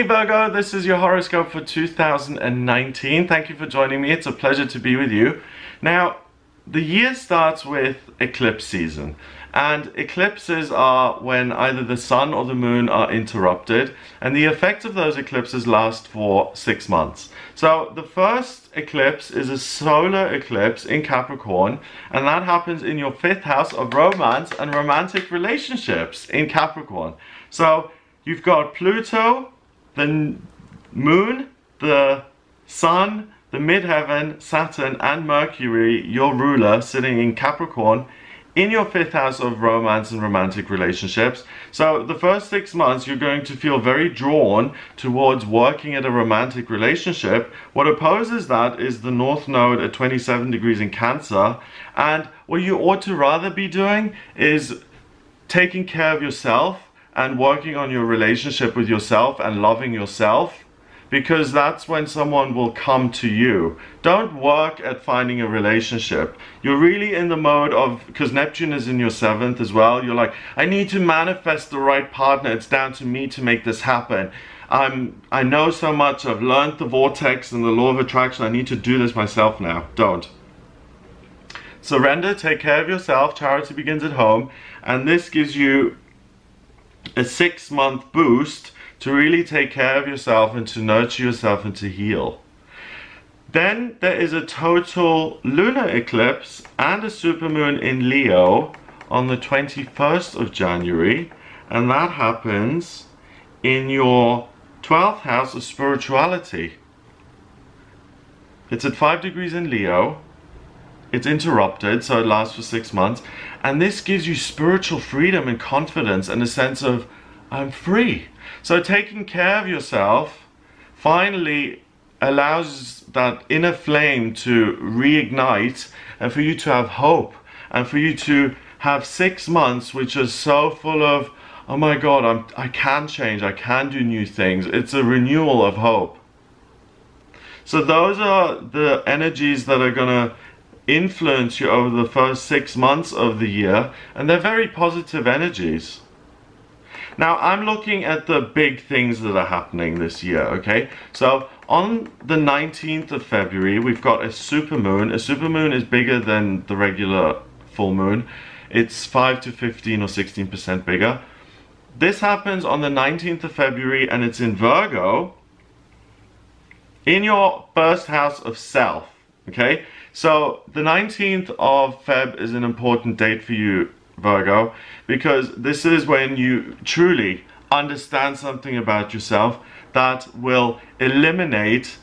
Hey Virgo, this is your horoscope for 2019. Thank you for joining me. It's a pleasure to be with you. Now, the year starts with eclipse season. And eclipses are when either the sun or the moon are interrupted. And the effect of those eclipses last for 6 months. So the first eclipse is a solar eclipse in Capricorn. And that happens in your 5th house of romance and romantic relationships in Capricorn. So you've got Pluto, the moon, the sun, the midheaven, Saturn and Mercury, your ruler, sitting in Capricorn in your 5th house of romance and romantic relationships. So the first 6 months you're going to feel very drawn towards working at a romantic relationship. What opposes that is the North Node at 27 degrees in Cancer, and what you ought to rather be doing is taking care of yourself and working on your relationship with yourself and loving yourself, because that's when someone will come to you. Don't work at finding a relationship. You're really in the mode of, because Neptune is in your 7th as well, you're like, I need to manifest the right partner. It's down to me to make this happen. I know so much. I've learned the vortex and the law of attraction. I need to do this myself now. Don't. Surrender, take care of yourself. Charity begins at home. And this gives you a 6-month boost to really take care of yourself and to nurture yourself and to heal. Then there is a total lunar eclipse and a supermoon in Leo on the 21st of January, and that happens in your 12th house of spirituality. It's at 5 degrees in Leo. It's interrupted, so it lasts for 6 months, and this gives you spiritual freedom and confidence and a sense of, I'm free. So taking care of yourself finally allows that inner flame to reignite and for you to have hope and for you to have 6 months which are so full of, oh my God, I can change, I can do new things. It's a renewal of hope. So those are the energies that are going to influence you over the first 6 months of the year, and they're very positive energies. Now I'm looking at the big things that are happening this year, okay? So on the 19th of February we've got a supermoon. A supermoon is bigger than the regular full moon. It's 5 to 15 or 16% bigger. This happens on the 19th of February and it's in Virgo, in your 1st house of self, okay? So the 19th of Feb is an important date for you, Virgo, because this is when you truly understand something about yourself that will eliminate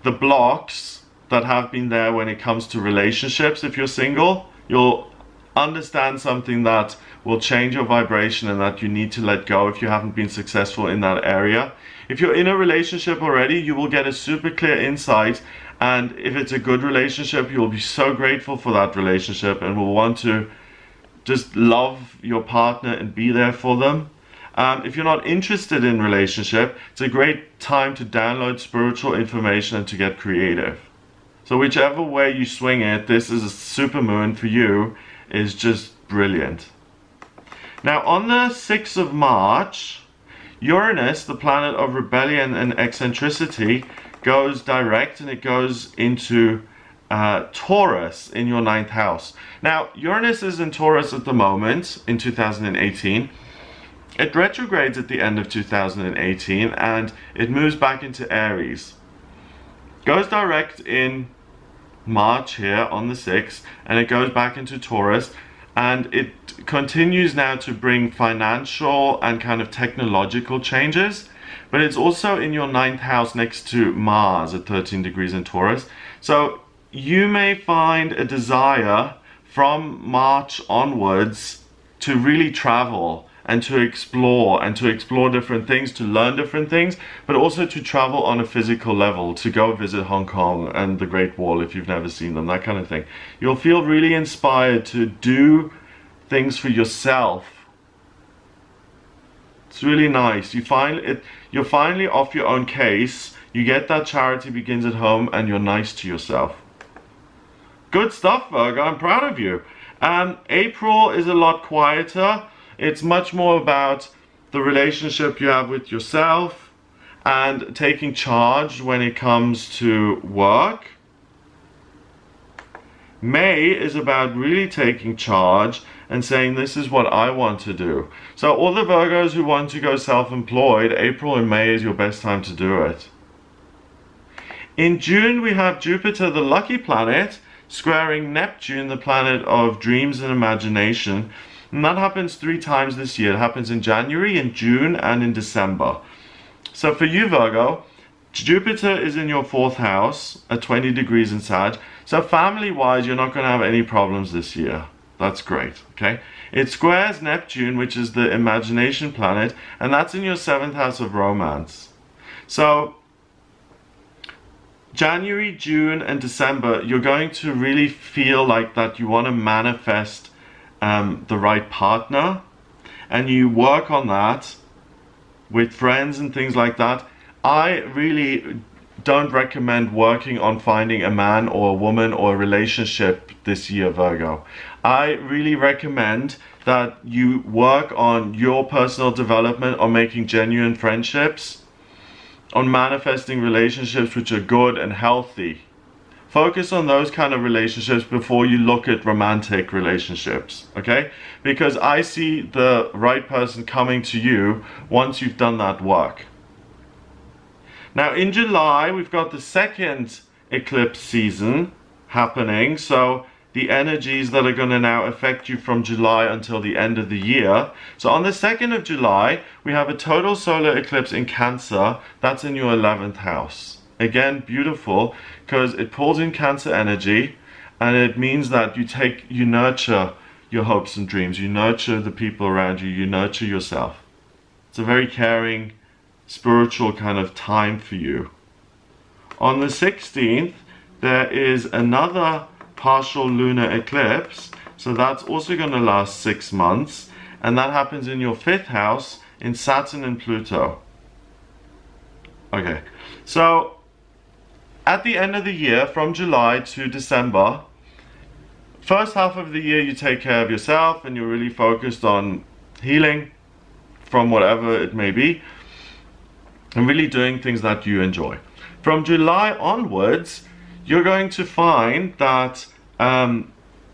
the blocks that have been there when it comes to relationships. If you're single, you'll understand something that will change your vibration and that you need to let go if you haven't been successful in that area. If you're in a relationship already, you will get a super clear insight, and if it's a good relationship, you'll be so grateful for that relationship and will want to just love your partner and be there for them. If you're not interested in relationship, it's a great time to download spiritual information and to get creative. So whichever way you swing it, this is a supermoon for you, is just brilliant. Now on the 6th of March, Uranus, the planet of rebellion and eccentricity, goes direct and it goes into Taurus in your 9th house. Now Uranus is in Taurus at the moment in 2018. It retrogrades at the end of 2018 and it moves back into Aries. Goes direct in March here on the 6th and it goes back into Taurus, and it continues now to bring financial and kind of technological changes, but it's also in your 9th house next to Mars at 13 degrees in Taurus. So you may find a desire from March onwards to really travel and to explore different things, to learn different things, but also to travel on a physical level, to go visit Hong Kong and the Great Wall if you've never seen them, that kind of thing. You'll feel really inspired to do things for yourself. It's really nice. You're finally off your own case. You get that charity begins at home and you're nice to yourself. Good stuff, Virgo. I'm proud of you. April is a lot quieter. It's much more about the relationship you have with yourself and taking charge when it comes to work. May is about really taking charge and saying, this is what I want to do. So all the Virgos who want to go self-employed, April and May is your best time to do it. In June, we have Jupiter, the lucky planet, squaring Neptune, the planet of dreams and imagination. And that happens 3 times this year. It happens in January, in June, and in December. So for you, Virgo, Jupiter is in your 4th house at 20 degrees in Sag. So family-wise, you're not going to have any problems this year. That's great, okay? It squares Neptune, which is the imagination planet, and that's in your 7th house of romance. So January, June, and December, you're going to really feel like that you want to manifest the right partner, and you work on that with friends and things like that. I really don't recommend working on finding a man or a woman or a relationship this year, Virgo. I really recommend that you work on your personal development, on making genuine friendships, on manifesting relationships which are good and healthy. Focus on those kind of relationships before you look at romantic relationships, okay? Because I see the right person coming to you once you've done that work. Now in July, we've got the 2nd eclipse season happening. So the energies that are going to now affect you from July until the end of the year. So on the 2nd of July, we have a total solar eclipse in Cancer. That's in your 11th house. Again, beautiful, because it pulls in Cancer energy, and it means that you nurture your hopes and dreams. You nurture the people around you. You nurture yourself. It's a very caring, spiritual kind of time for you. On the 16th, there is another partial lunar eclipse, so that's also going to last 6 months, and that happens in your 5th house in Saturn and Pluto. Okay, so at the end of the year, from July to December, first half of the year you take care of yourself and you're really focused on healing from whatever it may be, and really doing things that you enjoy. From July onwards, you're going to find that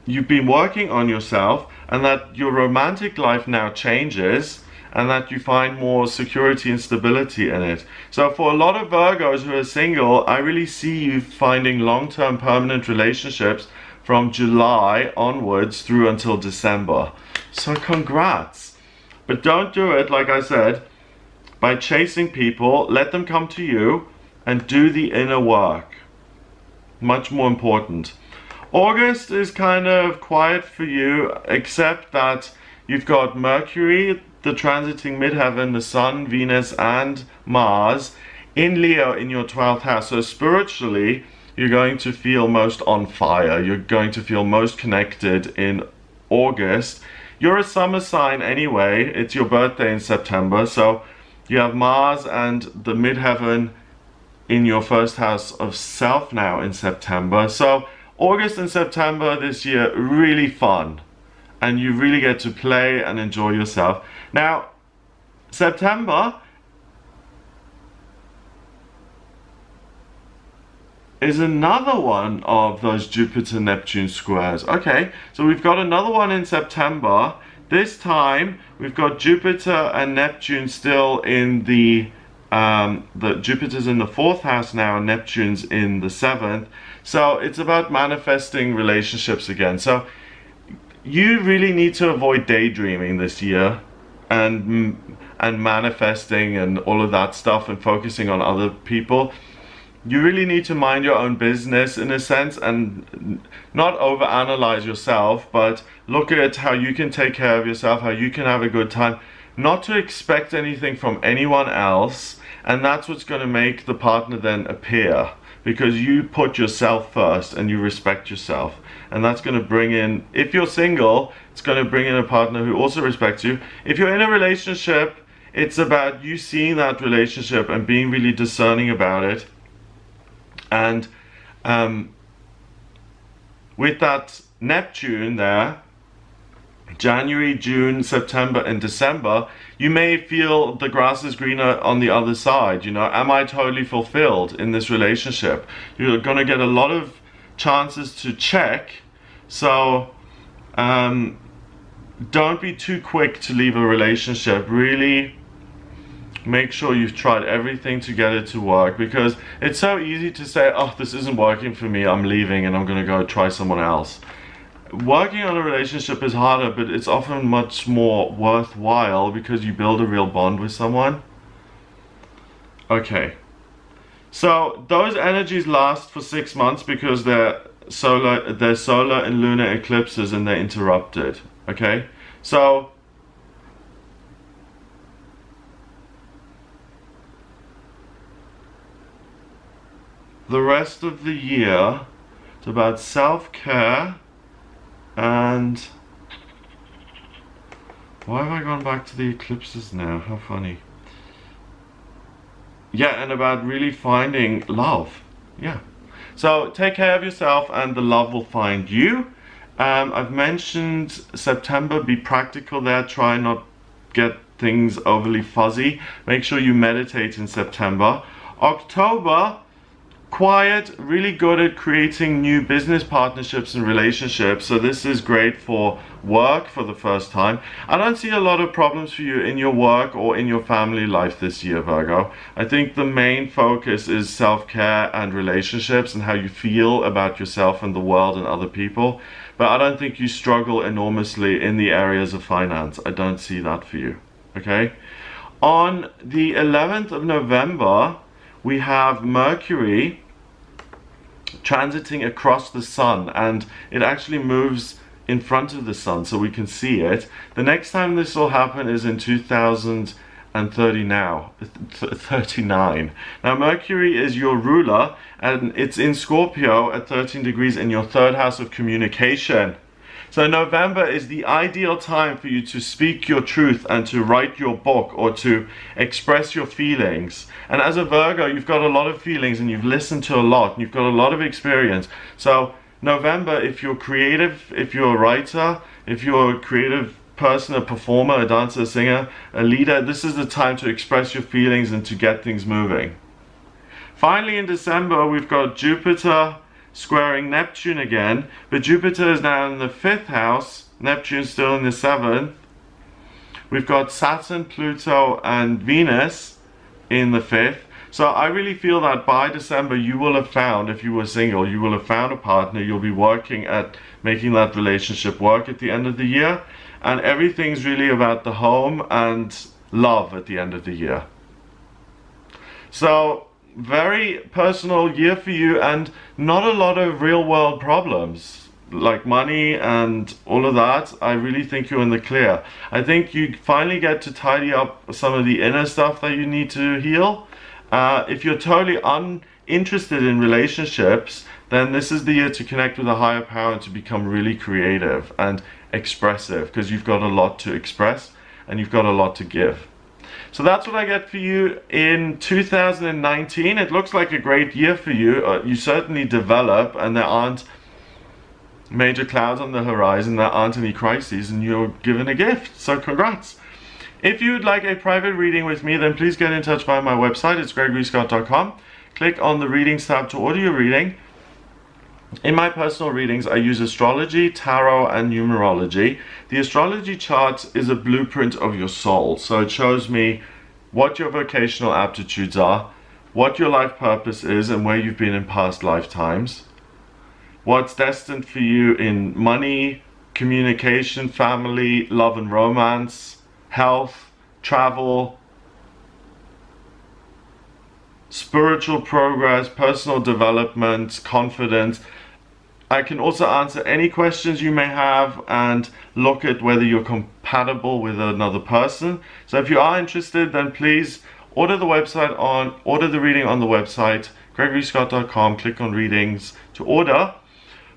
you've been working on yourself, and that your romantic life now changes, and that you find more security and stability in it. So for a lot of Virgos who are single, I really see you finding long-term permanent relationships from July onwards through until December. So congrats. But don't do it, like I said, by chasing people. Let them come to you and do the inner work. Much more important. August is kind of quiet for you, except that you've got Mercury, the transiting midheaven, the Sun, Venus, and Mars in Leo in your 12th house. So spiritually, you're going to feel most on fire. You're going to feel most connected in August. You're a summer sign anyway. It's your birthday in September. So you have Mars and the midheaven in your 1st house of self now in September. So August and September this year, really fun. And you really get to play and enjoy yourself. Now, September is another one of those Jupiter-Neptune squares. Okay, so we've got another one in September. This time, we've got Jupiter and Neptune still in the Jupiter's in the 4th house now, and Neptune's in the 7th. So it's about manifesting relationships again. So you really need to avoid daydreaming this year and manifesting and all of that stuff and focusing on other people. You really need to mind your own business in a sense, and not overanalyze yourself, but look at how you can take care of yourself, how you can have a good time, not to expect anything from anyone else. And that's what's going to make the partner then appear, because you put yourself first and you respect yourself. And that's going to bring in, if you're single, it's going to bring in a partner who also respects you. If you're in a relationship, it's about you seeing that relationship and being really discerning about it. And with that Neptune there, January, June, September, and December, you may feel the grass is greener on the other side. You know, am I totally fulfilled in this relationship? You're going to get a lot of chances to check. So don't be too quick to leave a relationship. Really make sure you've tried everything to get it to work, because it's so easy to say, oh, this isn't working for me, I'm leaving and I'm going to go try someone else. Working on a relationship is harder, but it's often much more worthwhile because you build a real bond with someone. Okay, so those energies last for 6 months because they're solar and lunar eclipses, and they're interrupted. Okay, so the rest of the year, it's about self-care. And why have I gone back to the eclipses now? How funny. Yeah, and about really finding love. Yeah. So take care of yourself and the love will find you. I've mentioned September, be practical there. Try not get things overly fuzzy. Make sure you meditate in September. October, quiet, really good at creating new business partnerships and relationships. So this is great for work for the first time. I don't see a lot of problems for you in your work or in your family life this year, Virgo. I think the main focus is self-care and relationships and how you feel about yourself and the world and other people. But I don't think you struggle enormously in the areas of finance. I don't see that for you. Okay? On the 11th of November, we have Mercury transiting across the sun, and it actually moves in front of the sun so we can see it. The next time this will happen is in 2039. Now Mercury is your ruler, and it's in Scorpio at 13 degrees in your third house of communication. So November is the ideal time for you to speak your truth and to write your book or to express your feelings. And as a Virgo, you've got a lot of feelings and you've listened to a lot and you've got a lot of experience. So November, if you're creative, if you're a writer, if you're a creative person, a performer, a dancer, a singer, a leader, this is the time to express your feelings and to get things moving. Finally, in December, we've got Jupiter squaring Neptune again, but Jupiter is now in the 5th house, Neptune's still in the 7th. We've got Saturn, Pluto and Venus in the 5th. So I really feel that by December you will have found, if you were single, you will have found a partner. You'll be working at making that relationship work at the end of the year, and everything's really about the home and love at the end of the year. So very personal year for you, and not a lot of real world problems like money and all of that. I really think you're in the clear. I think you finally get to tidy up some of the inner stuff that you need to heal. If you're totally uninterested in relationships, then this is the year to connect with a higher power and to become really creative and expressive, because you've got a lot to express and you've got a lot to give. So that's what I get for you in 2019. It looks like a great year for you. You certainly develop, and there aren't major clouds on the horizon, there aren't any crises, and you're given a gift. So congrats. If you would like a private reading with me, then please get in touch via my website. It's gregoryscott.com. Click on the readings tab to order your reading. In my personal readings, I use astrology, tarot, and numerology. The astrology chart is a blueprint of your soul. So it shows me what your vocational aptitudes are, what your life purpose is, and where you've been in past lifetimes. What's destined for you in money, communication, family, love and romance, health, travel, spiritual progress, personal development, confidence. I can also answer any questions you may have and look at whether you're compatible with another person. So if you are interested, then please order the reading on the website, gregoryscott.com. Click on readings to order.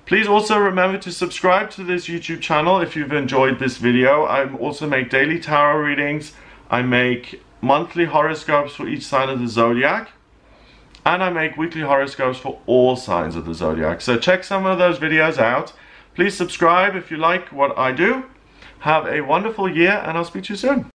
Please also remember to subscribe to this YouTube channel if you've enjoyed this video. I also make daily tarot readings. I make monthly horoscopes for each sign of the zodiac. And I make weekly horoscopes for all signs of the zodiac. So check some of those videos out. Please subscribe if you like what I do. Have a wonderful year, and I'll speak to you soon.